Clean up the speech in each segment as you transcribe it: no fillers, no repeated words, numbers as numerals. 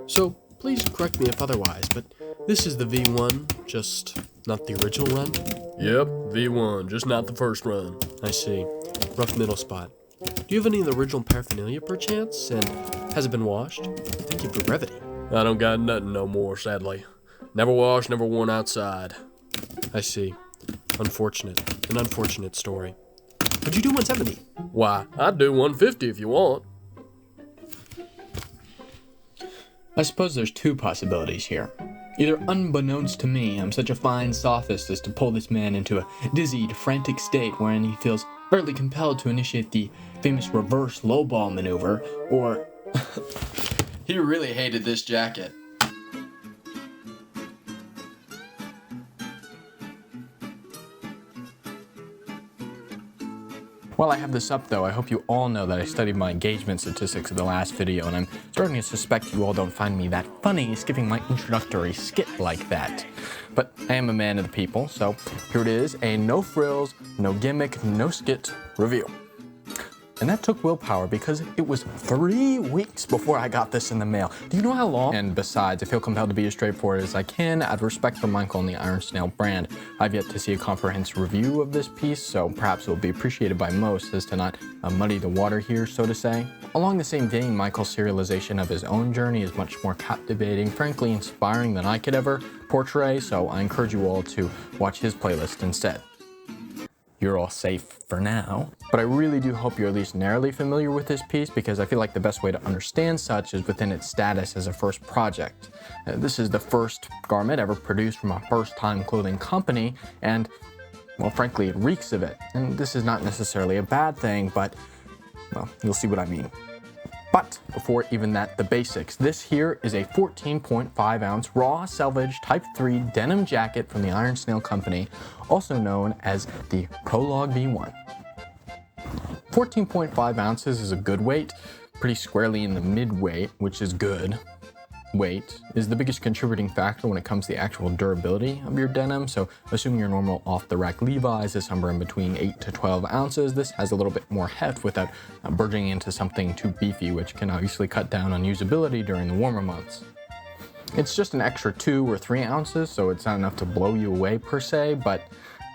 So, please correct me if otherwise, but this is the V1, just not the original run? Yep, V1, just not the first run. I see. Rough middle spot. Do you have any of the original paraphernalia, perchance? And has it been washed? Thank you for brevity. I don't got nothing no more, sadly. Never washed, never worn outside. I see. Unfortunate. An unfortunate story. Would you do 170? Why, I'd do 150 if you want. I suppose there's two possibilities here. Either unbeknownst to me, I'm such a fine sophist as to pull this man into a dizzied, frantic state wherein he feels utterly compelled to initiate the famous reverse lowball maneuver, or he really hated this jacket. While I have this up though, I hope you all know that I studied my engagement statistics in the last video, and I'm starting to suspect you all don't find me that funny skipping my introductory skit like that. But I am a man of the people, so here it is, a no frills, no gimmick, no skit review. And that took willpower because it was 3 weeks before I got this in the mail. Do you know how long? And besides, I feel compelled to be as straightforward as I can out of respect for Michael and the Iron Snail brand. I've yet to see a comprehensive review of this piece, so perhaps it will be appreciated by most as to not muddy the water here, so to say. Along the same vein, Michael's serialization of his own journey is much more captivating, frankly inspiring than I could ever portray, so I encourage you all to watch his playlist instead. You're all safe for now. But I really do hope you're at least narrowly familiar with this piece, because I feel like the best way to understand such is within its status as a first project. This is the first garment ever produced from a first-time clothing company, and, well, frankly, it reeks of it. And this is not necessarily a bad thing, but, well, you'll see what I mean. But before even that, the basics. This here is a 14.5 ounce raw selvage type 3 denim jacket from the Iron Snail company, also known as the Prologue V1. 14.5 ounces is a good weight, pretty squarely in the mid-weight, which is good. Weight is the biggest contributing factor when it comes to the actual durability of your denim, so assuming your normal off-the-rack Levi's is somewhere in between 8 to 12 ounces, this has a little bit more heft without burgeoning into something too beefy, which can obviously cut down on usability during the warmer months. It's just an extra 2 or 3 ounces, so it's not enough to blow you away per se, but,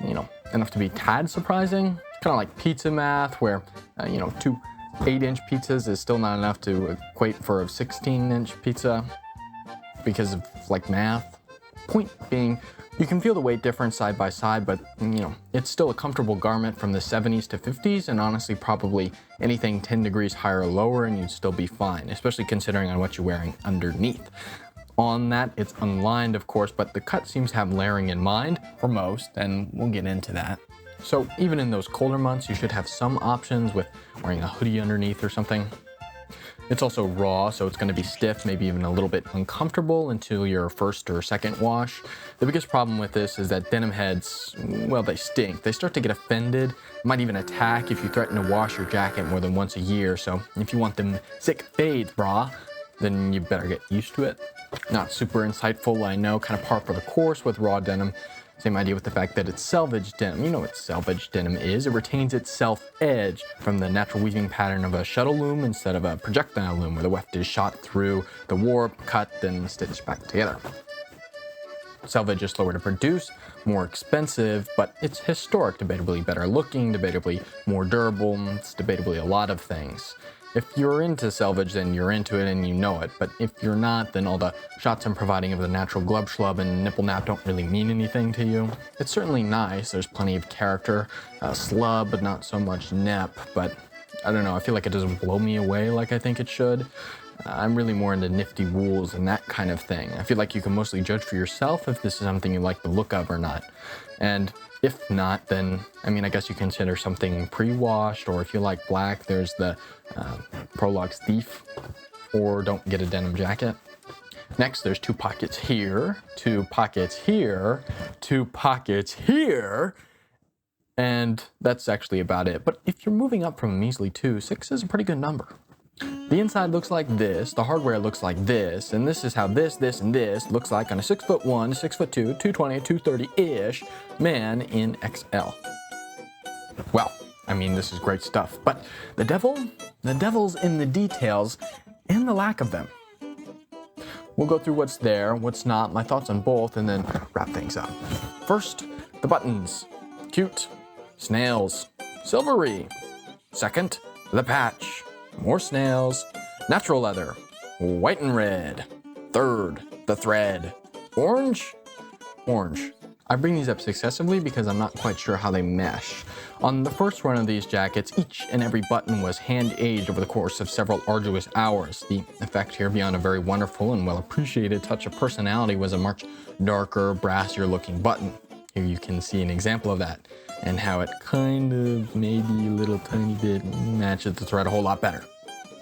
you know, enough to be tad surprising. It's kind of like pizza math, where, you know, 2 8-inch pizzas is still not enough to equate for a 16-inch pizza, because of like math. Point being, you can feel the weight difference side by side, but you know, it's still a comfortable garment from the 70s to 50s, and honestly probably anything 10 degrees higher or lower and you'd still be fine, especially considering on what you're wearing underneath. On that, it's unlined of course, but the cut seems to have layering in mind for most, and we'll get into that. So even in those colder months, you should have some options with wearing a hoodie underneath or something. It's also raw, so it's going to be stiff, maybe even a little bit uncomfortable until your first or second wash. The biggest problem with this is that denim heads, well, they stink. They start to get offended, might even attack if you threaten to wash your jacket more than once a year. So if you want them sick fades, brah, then you better get used to it. Not super insightful, I know, kind of par for the course with raw denim. Same idea with the fact that it's selvage denim. You know what selvage denim is. It retains its self-edge from the natural weaving pattern of a shuttle loom instead of a projectile loom, where the weft is shot through the warp, cut, then stitched back together. Selvage is slower to produce, more expensive, but it's historic, debatably better looking, debatably more durable, it's debatably a lot of things. If you're into selvage, then you're into it and you know it, but if you're not, then all the shots I'm providing of the natural glove schlub and nipple nap don't really mean anything to you. It's certainly nice, there's plenty of character, slub, but not so much nip, but I don't know, I feel like it doesn't blow me away like I think it should. I'm really more into nifty wools and that kind of thing. I feel like you can mostly judge for yourself if this is something you like the look of or not. And if not, then, I mean, I guess you consider something pre-washed, or if you like black, there's the Prologue's Thief, or don't get a denim jacket. Next, there's 2 pockets here, 2 pockets here, 2 pockets here, and that's actually about it. But if you're moving up from a measly 2, 6 is a pretty good number. The inside looks like this, the hardware looks like this, and this is how this, and this looks like on a 6'1", 6'2", 220, 230-ish man in XL. Well, I mean, this is great stuff, but the devil's in the details and the lack of them. We'll go through what's there, what's not, my thoughts on both, and then wrap things up. First, the buttons. Cute. Snails. Silvery. Second, the patch. More snails. Natural leather. White and red. Third, the thread. Orange. Orange. I bring these up successively because I'm not quite sure how they mesh. On the first run of these jackets, each and every button was hand-aged over the course of several arduous hours. The effect here, beyond a very wonderful and well-appreciated touch of personality, was a much darker, brassier looking button. Here you can see an example of that, and how it kind of, maybe a little tiny bit, matches the thread a whole lot better.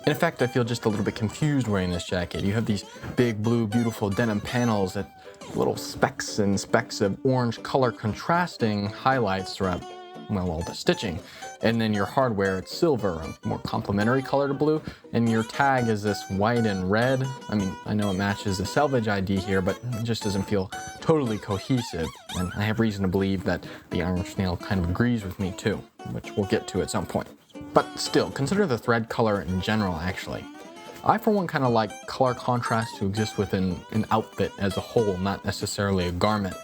In fact, I feel just a little bit confused wearing this jacket. You have these big blue, beautiful denim panels that little specks and specks of orange color contrasting highlights throughout, well, all the stitching. And then your hardware, it's silver, a more complementary color to blue. And your tag is this white and red. I mean, I know it matches the selvage ID here, but it just doesn't feel totally cohesive. And I have reason to believe that the Iron Snail kind of agrees with me too, which we'll get to at some point. But still, consider the thread color in general, actually. I, for one, kind of like color contrast to exist within an outfit as a whole, not necessarily a garment.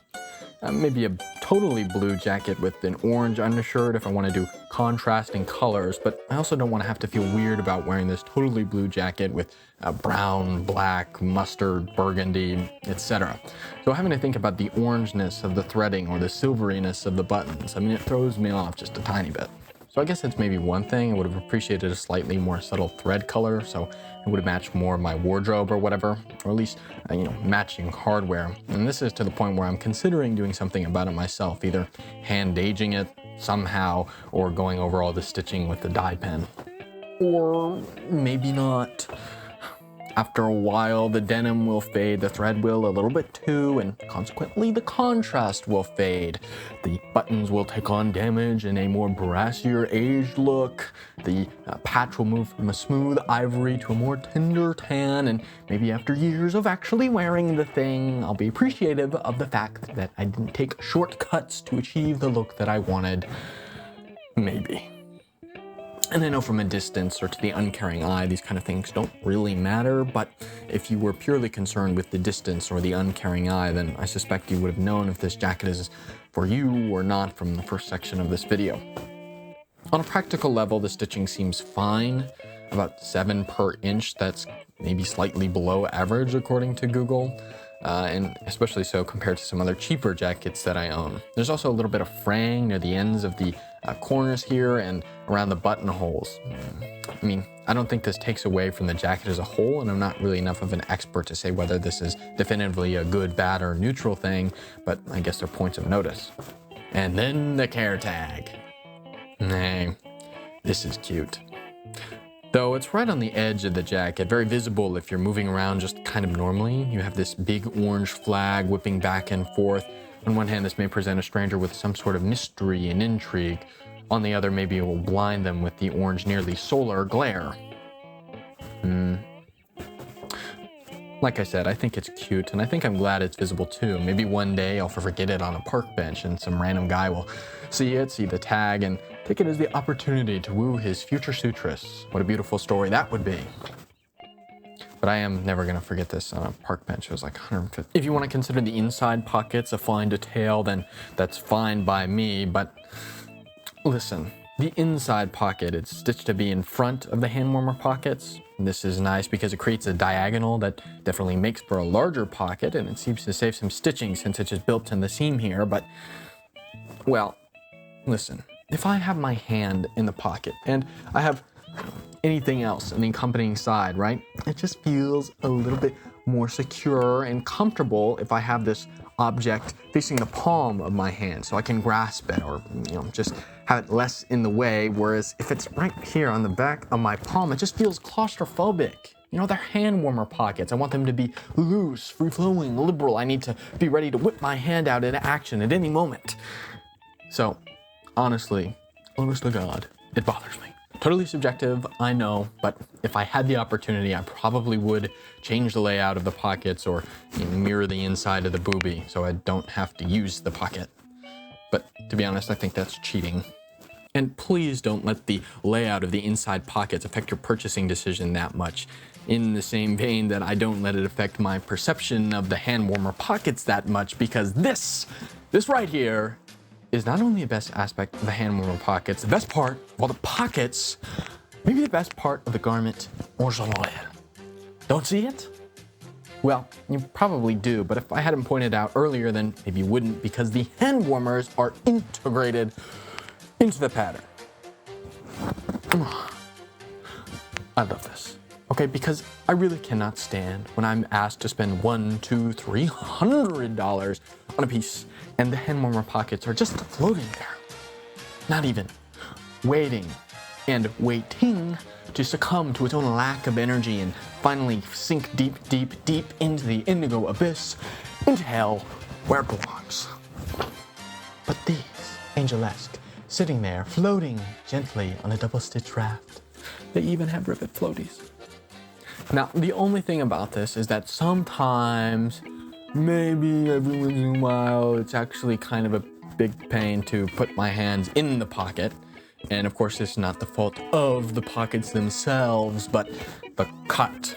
Maybe a totally blue jacket with an orange undershirt if I want to do contrasting colors, but I also don't want to have to feel weird about wearing this totally blue jacket with brown, black, mustard, burgundy, etc. So having to think about the orangeness of the threading or the silveriness of the buttons, I mean, it throws me off just a tiny bit. So I guess it's maybe one thing. I would have appreciated a slightly more subtle thread color, so it would have matched more of my wardrobe or whatever, or at least, matching hardware. And this is to the point where I'm considering doing something about it myself, either hand aging it somehow or going over all the stitching with the dye pen. Or maybe not. After a while, the denim will fade, the thread will a little bit too, and consequently the contrast will fade. The buttons will take on damage in a more brassier, aged look. The patch will move from a smooth ivory to a more tender tan, and maybe after years of actually wearing the thing, I'll be appreciative of the fact that I didn't take shortcuts to achieve the look that I wanted. Maybe. And I know from a distance or to the uncaring eye, these kind of things don't really matter, but if you were purely concerned with the distance or the uncaring eye, then I suspect you would have known if this jacket is for you or not from the first section of this video. On a practical level, the stitching seems fine, about 7 per inch. That's maybe slightly below average according to Google. And especially so compared to some other cheaper jackets that I own. There's also a little bit of fraying near the ends of the corners here and around the buttonholes. I mean, I don't think this takes away from the jacket as a whole, and I'm not really enough of an expert to say whether this is definitively a good, bad, or neutral thing, but I guess they're points of notice. And then the care tag. Nay, this is cute. Though it's right on the edge of the jacket, very visible if you're moving around just kind of normally. You have this big orange flag whipping back and forth. On one hand, this may present a stranger with some sort of mystery and intrigue. On the other, maybe it will blind them with the orange, nearly solar glare. Like I said, I think it's cute, and I think I'm glad it's visible too. Maybe one day I'll forget it on a park bench and some random guy will see it, see the tag, and take it as the opportunity to woo his future suitress. What a beautiful story that would be. But I am never gonna forget this on a park bench. It was like 150. If you want to consider the inside pockets a fine detail, then that's fine by me, but listen, the inside pocket, it's stitched to be in front of the hand warmer pockets. This is nice because it creates a diagonal that definitely makes for a larger pocket, and it seems to save some stitching since it's just built in the seam here, but, well, listen, if I have my hand in the pocket and I have anything else on the accompanying side, right, it just feels a little bit more secure and comfortable if I have this object facing the palm of my hand so I can grasp it or, just have it less in the way, whereas if it's right here on the back of my palm, it just feels claustrophobic. They're hand warmer pockets. I want them to be loose, free-flowing, liberal. I need to be ready to whip my hand out into action at any moment. So, honestly, honest to God, it bothers me. Totally subjective, I know, but if I had the opportunity, I probably would change the layout of the pockets or mirror the inside of the boobie so I don't have to use the pocket. But to be honest, I think that's cheating. And please don't let the layout of the inside pockets affect your purchasing decision that much. in the same vein that I don't let it affect my perception of the hand warmer pockets that much, because this right here is not only the best aspect of the hand warmer pockets, the best part of all the pockets, maybe the best part of the garment en general. Don't see it? Well, you probably do, but if I hadn't pointed out earlier, then maybe you wouldn't, because the hand warmers are integrated into the pattern. I love this. Okay, because I really cannot stand when I'm asked to spend $100, $200, $300 on a piece, and the hand warmer pockets are just floating there. Not even waiting and waiting to succumb to its own lack of energy and finally sink deep, deep, deep into the indigo abyss, into hell, where it belongs. But these, angelesque, sitting there, floating gently on a double-stitch raft. They even have rivet floaties. Now, the only thing about this is that sometimes, maybe every once in a while, it's actually kind of a big pain to put my hands in the pocket. And of course, it's not the fault of the pockets themselves, but the cut.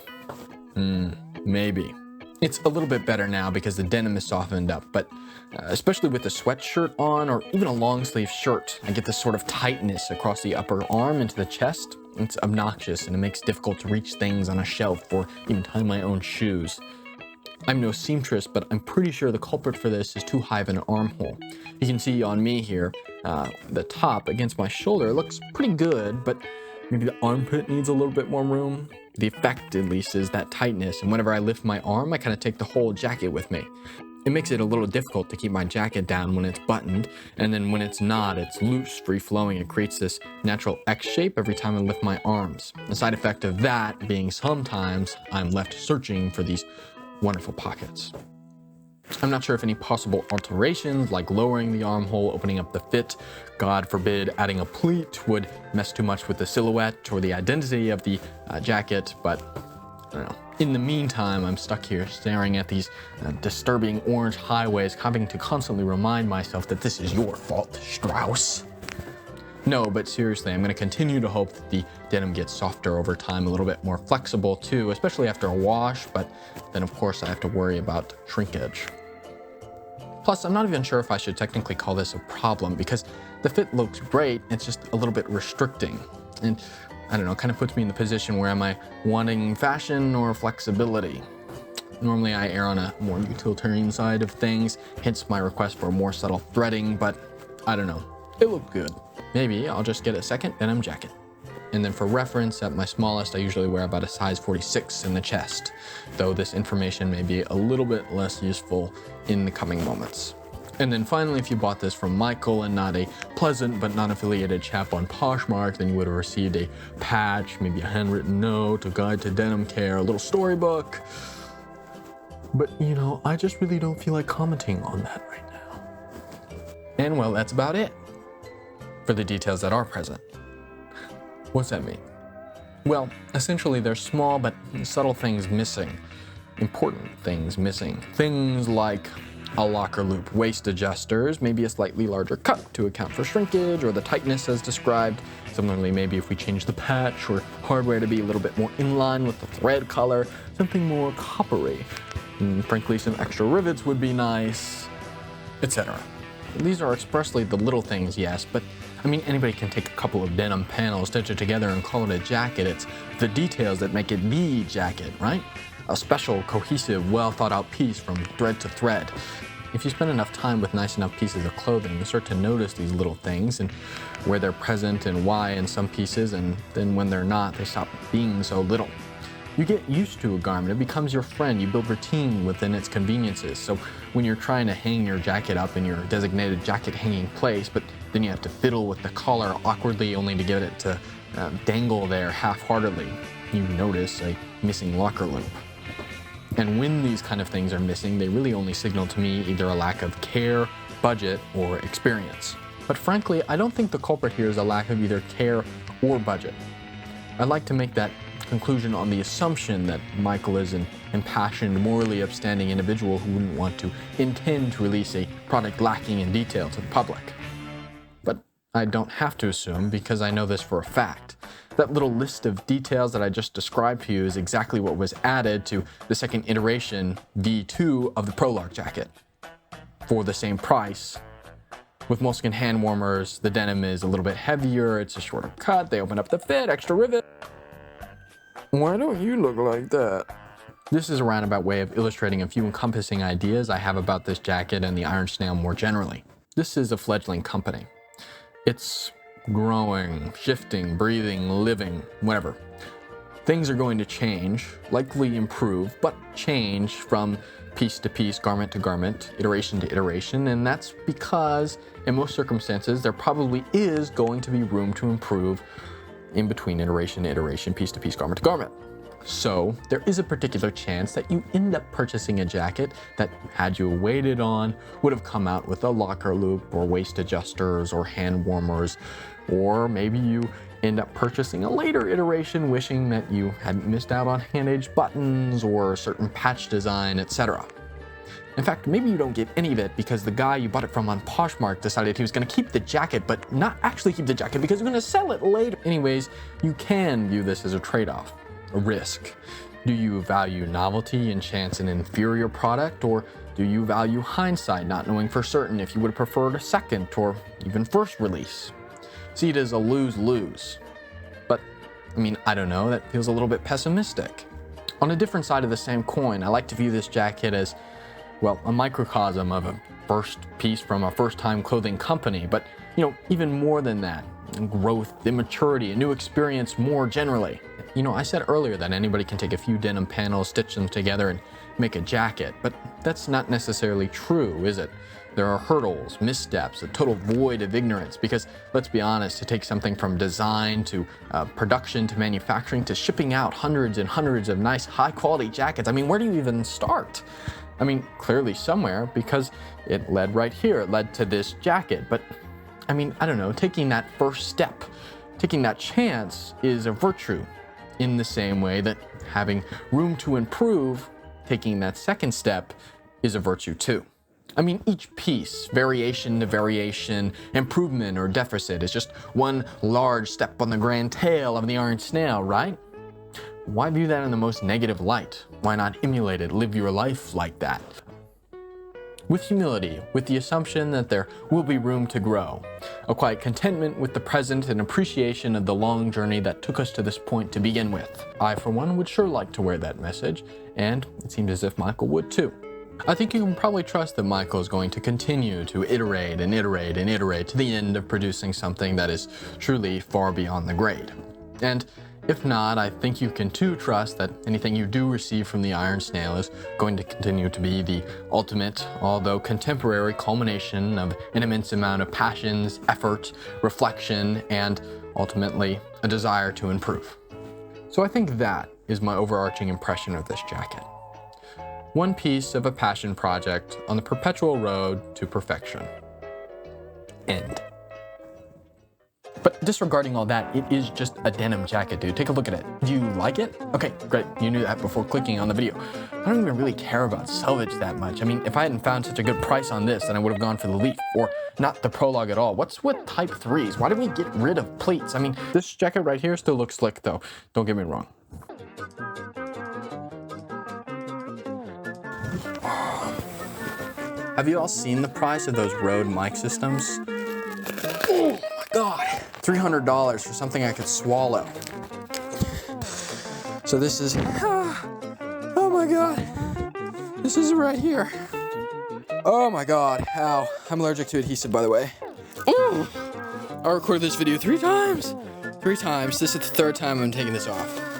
Maybe. It's a little bit better now because the denim is softened up, but especially with a sweatshirt on or even a long sleeve shirt, I get this sort of tightness across the upper arm into the chest. It's obnoxious and it makes it difficult to reach things on a shelf or even tie my own shoes. I'm no seamstress, but I'm pretty sure the culprit for this is too high of an armhole. You can see on me here, the top against my shoulder looks pretty good, but maybe the armpit needs a little bit more room. The effect, at least, is that tightness, and whenever I lift my arm, I kind of take the whole jacket with me. It makes it a little difficult to keep my jacket down when it's buttoned, and then when it's not, it's loose, free-flowing. It creates this natural X shape every time I lift my arms. The side effect of that being sometimes I'm left searching for these wonderful pockets. I'm not sure if any possible alterations, like lowering the armhole, opening up the fit, God forbid adding a pleat, would mess too much with the silhouette or the identity of the jacket, but I don't know. In the meantime, I'm stuck here staring at these disturbing orange highways, having to constantly remind myself that this is your fault, Strauss. No, but seriously, I'm going to continue to hope that the denim gets softer over time, a little bit more flexible too, especially after a wash, but then of course I have to worry about shrinkage. Plus, I'm not even sure if I should technically call this a problem because the fit looks great, it's just a little bit restricting. And I don't know, it kind of puts me in the position where am I wanting fashion or flexibility? Normally I err on a more utilitarian side of things, hence my request for more subtle threading, but I don't know, it looked good. Maybe I'll just get a second denim jacket. And then for reference, at my smallest, I usually wear about a size 46 in the chest, though this information may be a little bit less useful in the coming moments. And then finally, if you bought this from Michael and not a pleasant but non-affiliated chap on Poshmark, then you would have received a patch, maybe a handwritten note, a guide to denim care, a little storybook. But you know, I just really don't feel like commenting on that right now. And well, that's about it for the details that are present. What's that mean? Well, essentially there's small but subtle things missing. Important things missing. Things like a locker loop waist adjusters, maybe a slightly larger cut to account for shrinkage or the tightness as described. Similarly, maybe if we change the patch or hardware to be a little bit more in line with the thread color, something more coppery. And frankly, some extra rivets would be nice, etc. These are expressly the little things, yes, but I mean, anybody can take a couple of denim panels, stitch it together, and call it a jacket. It's the details that make it the jacket, right? A special, cohesive, well-thought-out piece from thread to thread. If you spend enough time with nice enough pieces of clothing, you start to notice these little things and where they're present and why in some pieces, and then when they're not, they stop being so little. You get used to a garment, it becomes your friend, you build routine within its conveniences. So when you're trying to hang your jacket up in your designated jacket hanging place, but then you have to fiddle with the collar awkwardly only to get it to dangle there half-heartedly, you notice a missing locker loop. And when these kind of things are missing, they really only signal to me either a lack of care, budget, or experience. But frankly, I don't think the culprit here is a lack of either care or budget. I'd like to make that conclusion on the assumption that Michael is an impassioned, morally upstanding individual who wouldn't want to intend to release a product lacking in detail to the public. But I don't have to assume because I know this for a fact. That little list of details that I just described to you is exactly what was added to the second iteration, V2, of the Prologue jacket. For the same price. With moleskin hand warmers, the denim is a little bit heavier, it's a shorter cut, they open up the fit, extra rivet. Why don't you look like that? This is a roundabout way of illustrating a few encompassing ideas I have about this jacket and the Iron Snail more generally. This is a fledgling company. It's growing, shifting, breathing, living, whatever. Things are going to change, likely improve, but change from piece to piece, garment to garment, iteration to iteration, and that's because in most circumstances there probably is going to be room to improve in between iteration to iteration, piece to piece, garment to garment. So there is a particular chance that you end up purchasing a jacket that, had you waited on, would have come out with a locker loop or waist adjusters or hand warmers, or maybe you end up purchasing a later iteration wishing that you hadn't missed out on hand-aged buttons or a certain patch design, etc. In fact, maybe you don't get any of it because the guy you bought it from on Poshmark decided he was going to keep the jacket, but not actually keep the jacket because he's going to sell it later. Anyways, you can view this as a trade-off, a risk. Do you value novelty and chance an inferior product, or do you value hindsight, not knowing for certain if you would have preferred a second or even first release? See it as a lose-lose. But, I don't know, that feels a little bit pessimistic. On a different side of the same coin, I like to view this jacket as, well, a microcosm of a first piece from a first-time clothing company, but, even more than that, growth, immaturity, a new experience more generally. I said earlier that anybody can take a few denim panels, stitch them together, and make a jacket, but that's not necessarily true, is it? There are hurdles, missteps, a total void of ignorance, because let's be honest, to take something from design to production to manufacturing to shipping out hundreds and hundreds of nice high-quality jackets, where do you even start? Clearly somewhere, because it led right here, it led to this jacket, but I don't know, taking that first step, taking that chance is a virtue, in the same way that having room to improve, taking that second step, is a virtue too. Each piece, variation to variation, improvement or deficit, is just one large step on the grand tail of the Iron Snail, right? Why view that in the most negative light? Why not emulate it, live your life like that? With humility, with the assumption that there will be room to grow, a quiet contentment with the present and appreciation of the long journey that took us to this point to begin with. I, for one, would sure like to wear that message, and it seems as if Michael would too. I think you can probably trust that Michael is going to continue to iterate and iterate and iterate to the end of producing something that is truly far beyond the grade. And if not, I think you can too trust that anything you do receive from the Iron Snail is going to continue to be the ultimate, although contemporary, culmination of an immense amount of passions, effort, reflection, and ultimately a desire to improve. So I think that is my overarching impression of this jacket. One piece of a passion project on the perpetual road to perfection. End. But disregarding all that, it is just a denim jacket, dude. Take a look at it. Do you like it? Okay, great. You knew that before clicking on the video. I don't even really care about selvage that much. If I hadn't found such a good price on this, then I would have gone for the Leaf, or not the Prologue at all. What's with Type 3s? Why did we get rid of pleats? This jacket right here still looks slick though. Don't get me wrong. Have you all seen the price of those Rode mic systems? Oh my God, $300 for something I could swallow. So this is, oh my God, this is right here. Oh my God, ow, I'm allergic to adhesive, by the way. I recorded this video 3 times. This is the 3rd time I'm taking this off.